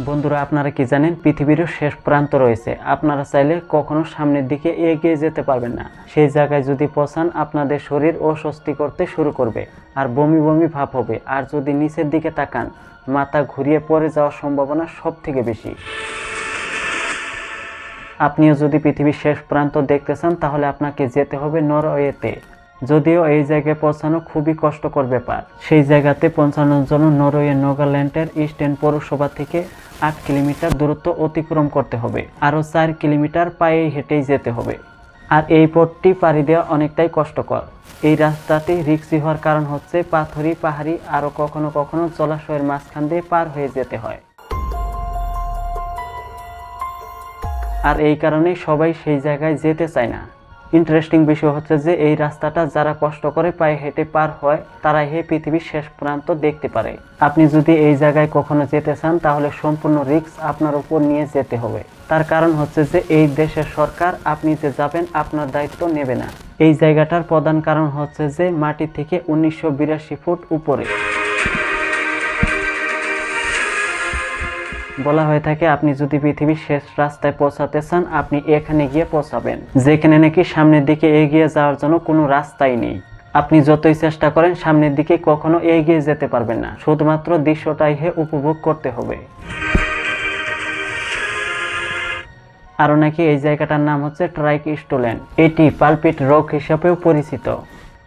বন্ধুরা, আপনারা কি জানেন পৃথিবীরও শেষ প্রান্ত রয়েছে। আপনারা চাইলে কখনো সামনের দিকে এগিয়ে যেতে পারবেন না। সেই জায়গায় যদি পৌঁছান, আপনাদের শরীর অস্বস্তি করতে শুরু করবে আর বমি বমি ভাব হবে। আর যদি নিচের দিকে তাকান, মাথা ঘুরিয়ে পড়ে যাওয়ার সম্ভাবনা সব থেকে বেশি। আপনিও যদি পৃথিবীর শেষ প্রান্ত দেখতে চান, তাহলে আপনাকে যেতে হবে নরওয়েতে। যদিও এই জায়গায় পৌঁছানো খুবই কষ্টকর ব্যাপার। সেই জায়গাতে পৌঁছানোর জন্য নরওয়ে নোগাল্যান্ডের ইস্টেন পৌরসভা থেকে 8 কিলোমিটার দূরত্ব অতিক্রম করতে হবে। আরও 4 কিলোমিটার পায়ে হেঁটেই যেতে হবে। আর এই পথটি পাড়ি দেওয়া অনেকটাই কষ্টকর। এই রাস্তাটি রিস্কি হওয়ার কারণ হচ্ছে পাথুরে পাহাড়ি, আরও কখনো কখনো জলাশয়ের মাঝখান দিয়ে পার হয়ে যেতে হয়। আর এই কারণেই সবাই সেই জায়গায় যেতে চায় না। ইন্টারেস্টিং বিষয় হচ্ছে যে এই রাস্তাটা যারা কষ্ট করে পায়ে হেঁটে পার হয়, তারাই পৃথিবীর শেষ প্রান্ত দেখতে পারে। আপনি যদি এই জায়গায় কখনো যেতে চান, তাহলে সম্পূর্ণ রিস্ক আপনার উপর নিয়ে যেতে হবে। তার কারণ হচ্ছে যে এই দেশের সরকার আপনি যে যাবেন আপনার দায়িত্ব নেবে না। এই জায়গাটার প্রধান কারণ হচ্ছে যে মাটি থেকে 1982 ফুট উপরে। বলা হয়ে থাকে, আপনি যদি পৃথিবীর শেষ রাস্তায় পৌঁছাতে চান, আপনি এখানে গিয়ে পৌঁছাবেন, যেখানে নাকি সামনের দিকে এগিয়ে যাওয়ার জন্য কোনো রাস্তাই নেই। আপনি যতই চেষ্টা করেন সামনের দিকে কখনো এগিয়ে যেতে পারবেন না। শুধুমাত্র দৃশ্যটাই উপভোগ করতে হবে। আরও নাকি এই জায়গাটার নাম হচ্ছে ট্রাইক স্টোল্যান্ড। এটি পালপিট রক হিসাবেও পরিচিত।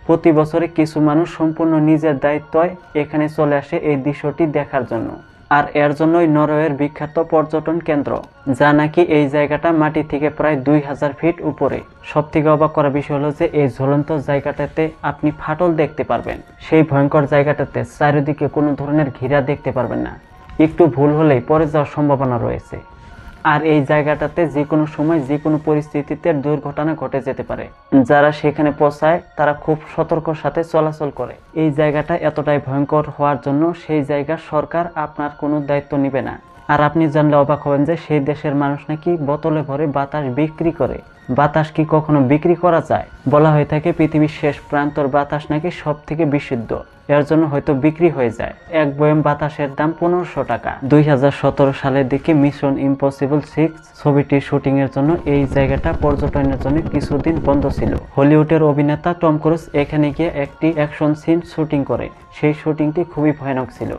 প্রতি বছরে কিছু মানুষ সম্পূর্ণ নিজের দায়িত্বে এখানে চলে আসে এই দৃশ্যটি দেখার জন্য। আর এর জন্যই নরওয়ের বিখ্যাত পর্যটন কেন্দ্র, যা নাকি এই জায়গাটা মাটি থেকে প্রায় 2000 ফিট উপরে। সব থেকে অবাক করা বিষয় হলো যে এই ঝুলন্ত জায়গাটাতে আপনি ফাটল দেখতে পারবেন। সেই ভয়ঙ্কর জায়গাটাতে চারিদিকে কোনো ধরনের ঘিরা দেখতে পারবেন না। একটু ভুল হলেই পড়ে যাওয়ার সম্ভাবনা রয়েছে। আর এই জায়গাটাতে যে কোনো সময় যে কোনো পরিস্থিতিতে দুর্ঘটনা ঘটে যেতে পারে। যারা সেখানে পৌঁছায় তারা খুব সতর্কর সাথে চলাচল করে। এই জায়গাটা এতটাই ভয়ঙ্কর হওয়ার জন্য সেই জায়গার সরকার আপনার কোনো দায়িত্ব নেবে না। আর আপনি জানলে অবাক হবেন যে সেই দেশের মানুষ নাকি বোতলে ভরে বাতাস বিক্রি করে। বাতাস কি কখনো বিক্রি করা যায়? বলা হয়ে থাকে পৃথিবীর শেষ প্রান্তর বাতাস নাকি সব থেকে বিশুদ্ধ। এর জন্য হয়তো বিক্রি হয়ে যায়। এক বয়াম বাতাসের দাম 1500 টাকা। 2017 সালের দিকে মিশন ইম্পসিবল 6 ছবিটির শুটিং এর জন্য এই জায়গাটা পর্যটনের জন্য কিছুদিন বন্ধ ছিল। হলিউডের অভিনেতা টম ক্রুজ এখানে গিয়ে একটি অ্যাকশন সিন শুটিং করে। সেই শুটিংটি খুবই ভয়ানক ছিল।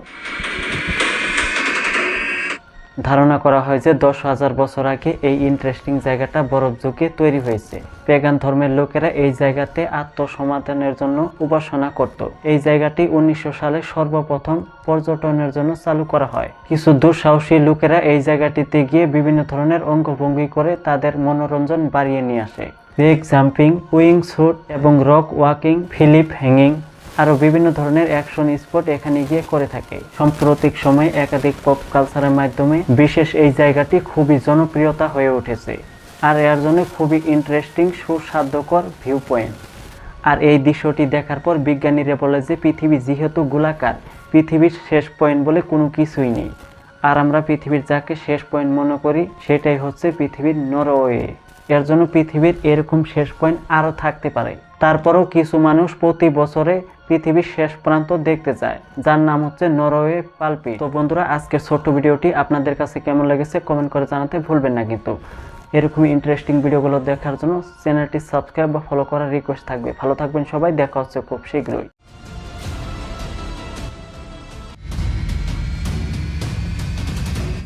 ধারণা করা হয় যে 10,000 বছর আগে এই ইন্টারেস্টিং জায়গাটা বরফ যুগে তৈরি হয়েছে। পেগান ধর্মের লোকেরা এই জায়গাতে আত্মসমাধানের জন্য উপাসনা করত। এই জায়গাটি 1900 সালে সর্বপ্রথম পর্যটনের জন্য চালু করা হয়। কিছু দুঃসাহসী লোকেরা এই জায়গাটিতে গিয়ে বিভিন্ন ধরনের অঙ্গভঙ্গি করে তাদের মনোরঞ্জন বাড়িয়ে নিয়ে আসে। বেগ জাম্পিং, উইং শুট এবং রক ওয়াকিং, ফিলিপ হ্যাঙ্গিং, আরও বিভিন্ন ধরনের অ্যাকশন স্পট এখানে গিয়ে করে থাকে। সাম্প্রতিক সময়ে একাধিক পপ কালচারের মাধ্যমে বিশেষ এই জায়গাটি খুবই জনপ্রিয়তা হয়ে উঠেছে। আর এর জন্য খুবই ইন্টারেস্টিং সুস্বাদ্যকর ভিউ পয়েন্ট। আর এই দৃশ্যটি দেখার পর বিজ্ঞানীরা বলে যে পৃথিবী যেহেতু গোলাকার, পৃথিবীর শেষ পয়েন্ট বলে কোনো কিছুই নেই। আর আমরা পৃথিবীর যাকে শেষ পয়েন্ট মনে করি সেটাই হচ্ছে পৃথিবীর নরওয়ে। এর জন্য পৃথিবীর এরকম শেষ পয়েন্ট আরও থাকতে পারে। তারপরেও কিছু মানুষ প্রতি বছরে পৃথিবীর শেষ প্রান্ত দেখতে যায়, যার নাম হচ্ছে নরওয়ে পালপিট। তো বন্ধুরা, আজকের ছোট্ট ভিডিওটি আপনাদের কাছে কেমন লেগেছে কমেন্ট করে জানাতে ভুলবেন না। কিন্তু এরকমই ইন্টারেস্টিং ভিডিওগুলো দেখার জন্য চ্যানেলটি সাবস্ক্রাইব বা ফলো করার রিকোয়েস্ট থাকবে। ভালো থাকবেন সবাই, দেখা হচ্ছে খুব শীঘ্রই।